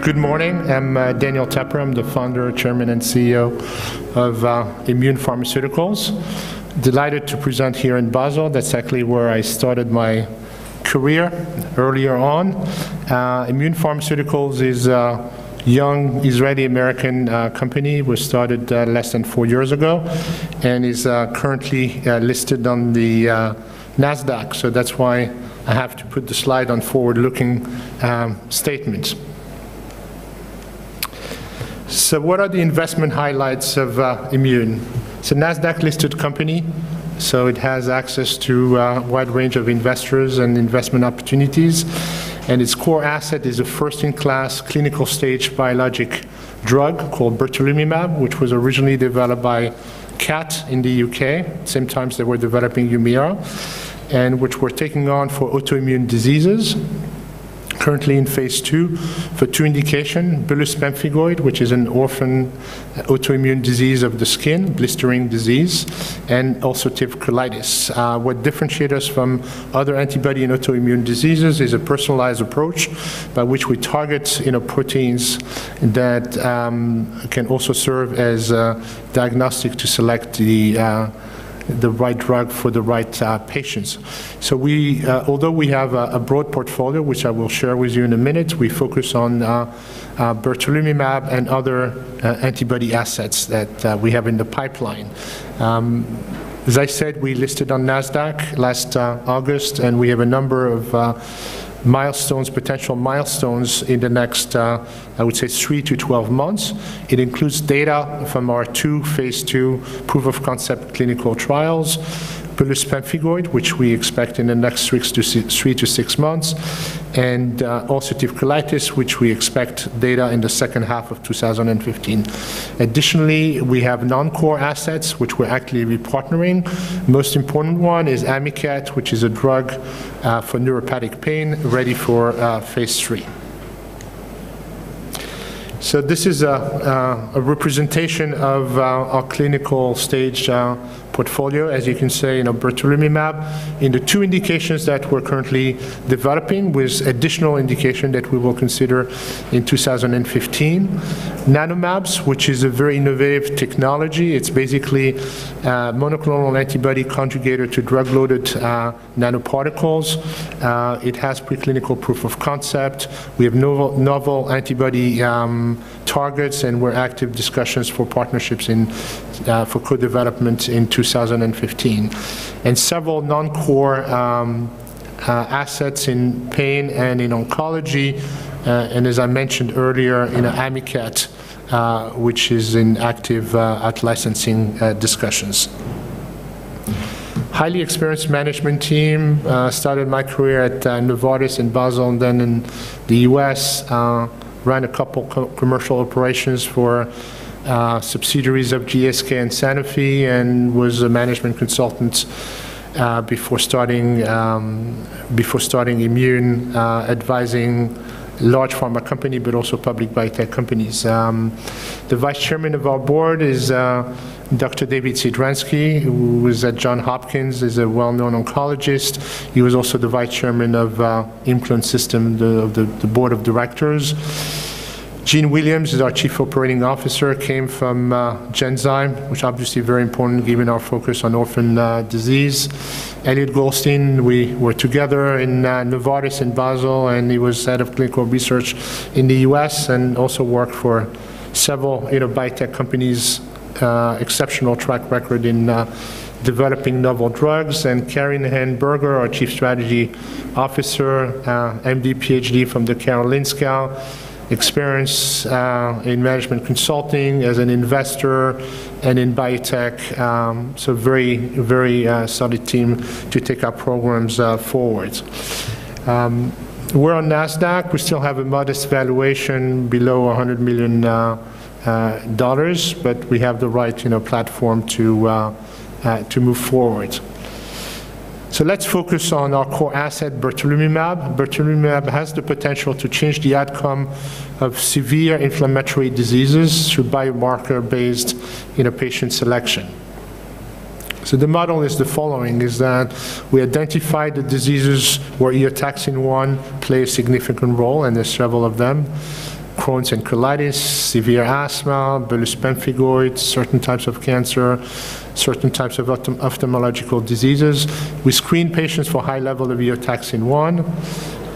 Good morning. I'm Daniel Teper. I'm the founder, chairman, and CEO of Immune Pharmaceuticals. Delighted to present here in Basel. That's actually where I started my career earlier on. Immune Pharmaceuticals is a young Israeli-American company. We started less than 4 years ago and is currently listed on the NASDAQ. So that's why I have to put the slide on forward-looking statements. So what are the investment highlights of Immune? It's a NASDAQ-listed company, so it has access to a wide range of investors and investment opportunities. And its core asset is a first-in-class clinical stage biologic drug called bertoluimab, which was originally developed by CAT in the UK, same time they were developing Humira, and which we're taking on for autoimmune diseases. Currently in phase 2 for 2 indications, bullous pemphigoid, which is an orphan autoimmune disease of the skin, blistering disease, and ulcerative colitis. What differentiates us from other antibody and autoimmune diseases is a personalized approach by which we target proteins that can also serve as diagnostic to select the right drug for the right patients. So we, although we have a broad portfolio, which I will share with you in a minute, we focus on bertoluimab and other antibody assets that we have in the pipeline. As I said, we listed on NASDAQ last August, and we have a number of milestones, potential milestones in the next, I would say, 3 to 12 months. It includes data from our 2 phase 2 proof of concept clinical trials, bullous pemphigoid, which we expect in the next 3 to 6 months, and ulcerative colitis, which we expect data in the second half of 2015. Additionally, we have non-core assets, which we're actively partnering. Most important one is Amicat, which is a drug for neuropathic pain, ready for phase 3. So this is a representation of our clinical stage portfolio. As you can see, bertoluimab in the 2 indications that we're currently developing, with additional indication that we will consider in 2015. Nanomabs, which is a very innovative technology. It's basically monoclonal antibody conjugated to drug-loaded nanoparticles. It has preclinical proof of concept. We have novel antibody targets, and we're active discussions for partnerships for co-development in 2015. And several non-core assets in pain and in oncology, and as I mentioned earlier, Amicat, which is in active out-licensing discussions. Highly experienced management team. Started my career at Novartis in Basel and then in the US. Ran a couple commercial operations for subsidiaries of GSK and Sanofi, and was a management consultant before starting Immune, advising large pharma company, but also public biotech companies. The vice chairman of our board is Dr. David Sidransky, who was at Johns Hopkins, is a well-known oncologist. He was also the vice chairman of Implant System, the board of directors. Gene Williams is our chief operating officer, came from Genzyme, which obviously very important given our focus on orphan disease. Elliot Goldstein, we were together in Novartis in Basel, and he was head of clinical research in the US and also worked for several biotech companies, exceptional track record in developing novel drugs. And Karin Henberger, our chief strategy officer, MD, PhD from the Karolinska, experience in management consulting as an investor and in biotech. So very, very solid team to take our programs forward. We're on NASDAQ. We still have a modest valuation below $100 million, but we have the right platform to move forward. So let's focus on our core asset, bertoluimab. Bertoluimab has the potential to change the outcome of severe inflammatory diseases through biomarker-based patient selection. So the model is the following, is that we identify the diseases where eotaxin-1 plays a significant role, and there's several of them. Crohn's and colitis, severe asthma, bullous pemphigoid, certain types of cancer, certain types of ophthalmological diseases. We screen patients for high level of eotaxin-1,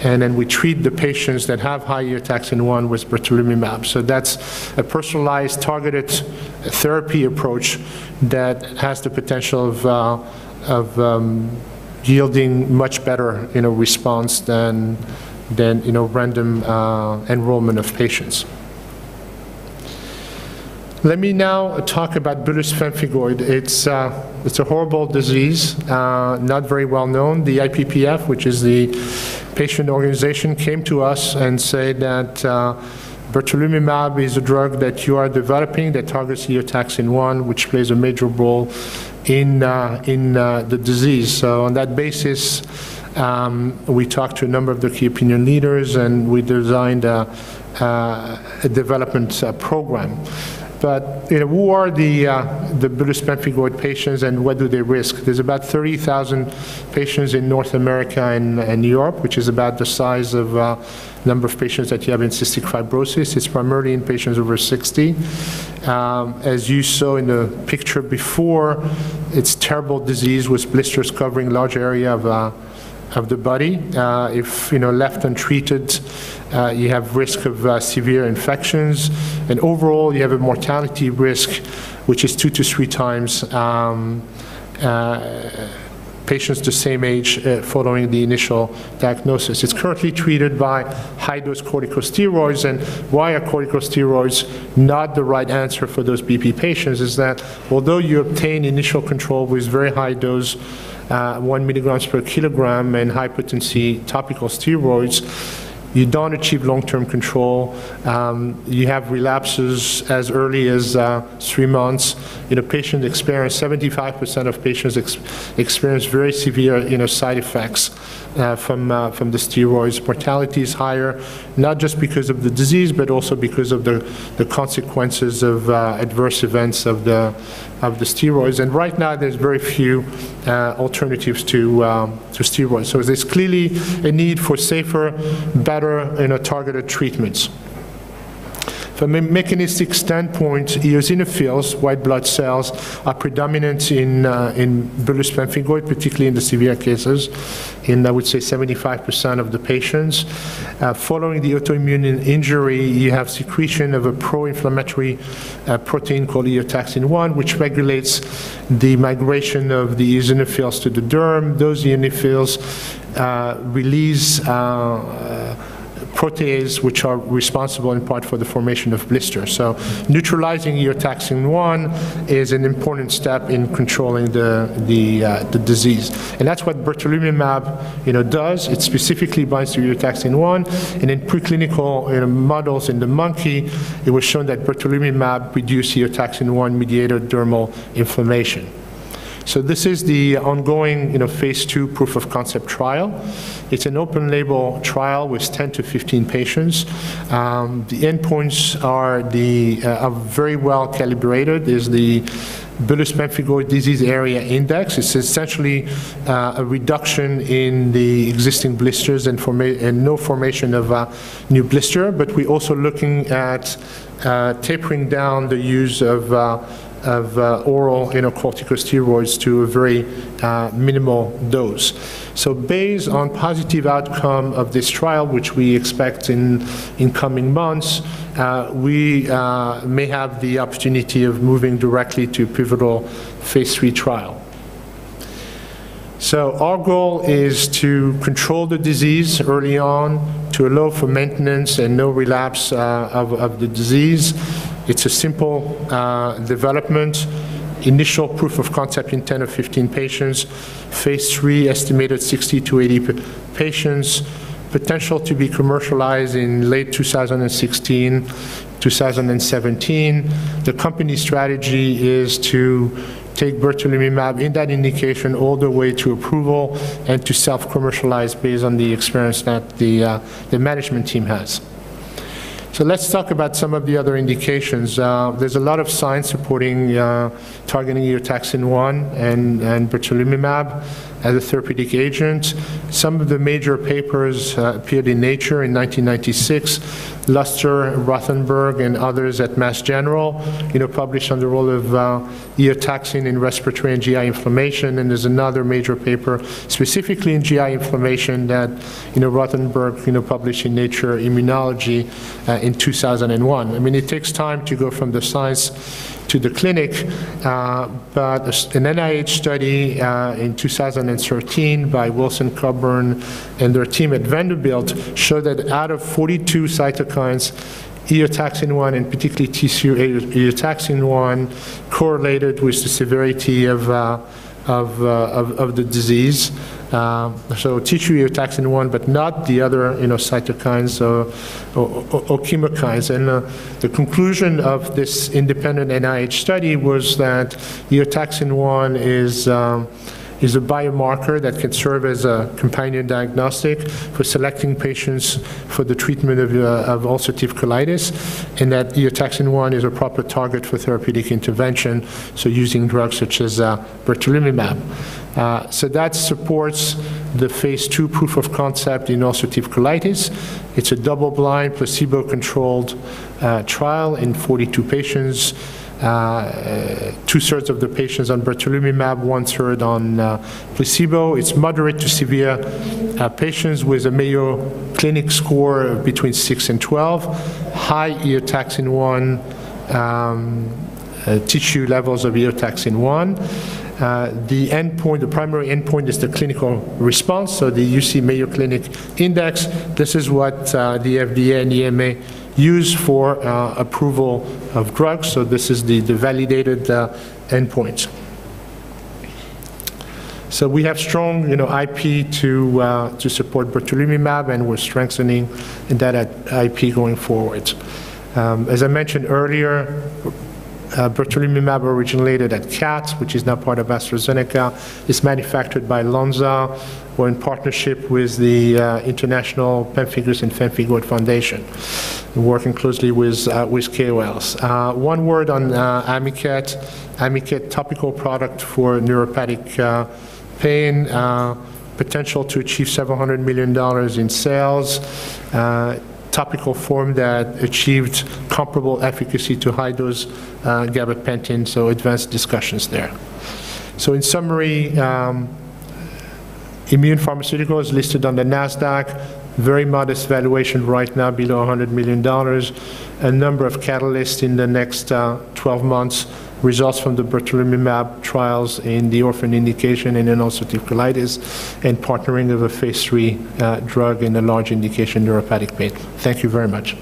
and then we treat the patients that have high eotaxin-1 with bertoluimab. So that's a personalized, targeted therapy approach that has the potential of yielding much better, response than random enrollment of patients. Let me now talk about bullous pemphigoid. It's a horrible disease, not very well known. The IPPF, which is the patient organization, came to us and said that bertoluimab is a drug that you are developing that targets eotaxin-1, which plays a major role in the disease. So on that basis, we talked to a number of the key opinion leaders, and we designed a development program. But who are the bullous pemphigoid patients, and what do they risk? There's about 30,000 patients in North America and Europe, which is about the size of number of patients that you have in cystic fibrosis. It's primarily in patients over 60. As you saw in the picture before, it's terrible disease with blisters covering large area of the body. If left untreated, you have risk of severe infections, and overall you have a mortality risk which is 2 to 3 times patients the same age following the initial diagnosis. It's currently treated by high-dose corticosteroids, and why are corticosteroids not the right answer for those BP patients is that although you obtain initial control with very high dose 1 milligrams per kilogram and high potency topical steroids, you don't achieve long-term control. You have relapses as early as 3 months. Patients experience, 75% of patients experience very severe side effects from the steroids. Mortality is higher, not just because of the disease, but also because of the consequences of adverse events of the steroids. And right now, there's very few alternatives to steroids. So there's clearly a need for safer, better, targeted treatments. From a mechanistic standpoint, eosinophils, white blood cells, are predominant in bullous pemphigoid, particularly in the severe cases, in I would say 75% of the patients. Following the autoimmune injury, you have secretion of a pro-inflammatory protein called eotaxin-1, which regulates the migration of the eosinophils to the derm. Those eosinophils release proteases which are responsible in part for the formation of blisters. So neutralizing eotaxin-1 is an important step in controlling the disease. And that's what bertoluimab does. It specifically binds to eotaxin-1, and in preclinical models in the monkey, it was shown that bertoluimab reduced eotaxin-1 mediated dermal inflammation. So this is the ongoing phase 2 proof of concept trial. It's an open label trial with 10 to 15 patients. The endpoints are very well calibrated. There's the bullous pemphigoid disease area index. It's essentially a reduction in the existing blisters and no formation of new blister, but we're also looking at tapering down the use of oral corticosteroids to a very minimal dose. So based on positive outcome of this trial, which we expect in coming months, we may have the opportunity of moving directly to pivotal phase 3 trial. So our goal is to control the disease early on, to allow for maintenance and no relapse of the disease. It's a simple development. Initial proof of concept in 10 or 15 patients. Phase 3 estimated 60 to 80 patients. Potential to be commercialized in late 2016, 2017. The company strategy is to take bertoluimab in that indication all the way to approval and to self-commercialize based on the experience that the management team has. So let's talk about some of the other indications. There's a lot of science supporting targeting eotaxin-1 and bertoluimab. as a therapeutic agent. Some of the major papers appeared in Nature in 1996. Luster, Rothenberg, and others at Mass General, published on the role of eotaxin in respiratory and GI inflammation. And there's another major paper specifically in GI inflammation that, Rothenberg, published in Nature Immunology in 2001. I mean, it takes time to go from the science to the clinic, but an NIH study in 2013 by Wilson Coburn and their team at Vanderbilt showed that out of 42 cytokines, eotaxin-1 and particularly tissue eotaxin-1 correlated with the severity of the disease. So tissue eotaxin-1, but not the other cytokines or chemokines. And the conclusion of this independent NIH study was that eotaxin-1 is a biomarker that can serve as a companion diagnostic for selecting patients for the treatment of ulcerative colitis, and that eotaxin-1 is a proper target for therapeutic intervention, so using drugs such as bertoluimab. So that supports the phase 2 proof of concept in ulcerative colitis. It's a double-blind, placebo-controlled trial in 42 patients. 2/3 of the patients on bertoluimab, 1/3 on placebo. It's moderate to severe patients with a Mayo Clinic score of between 6 and 12, high eotaxin-1 tissue levels of eotaxin-1. The endpoint, the primary endpoint is the clinical response, so the UC Mayo Clinic Index. This is what the FDA and EMA use for approval of drugs, so this is the validated endpoint. So we have strong IP to support bertoluimab, and we're strengthening that IP going forward. As I mentioned earlier, bertoluimab originated at CAT, which is now part of AstraZeneca. It's manufactured by Lonza. We're in partnership with the International Pemphigus and Pemphigoid Foundation, working closely with KOLs. One word on Amiket. Amiket, topical product for neuropathic pain, potential to achieve several $100 million in sales. Topical form that achieved comparable efficacy to high-dose gabapentin, so advanced discussions there. So in summary, Immune Pharmaceuticals is listed on the NASDAQ, very modest valuation right now, below $100 million, a number of catalysts in the next 12 months, results from the bertoluimab trials in the orphan indication and in ulcerative colitis, and partnering of a phase 3 drug in a large indication neuropathic pain. Thank you very much.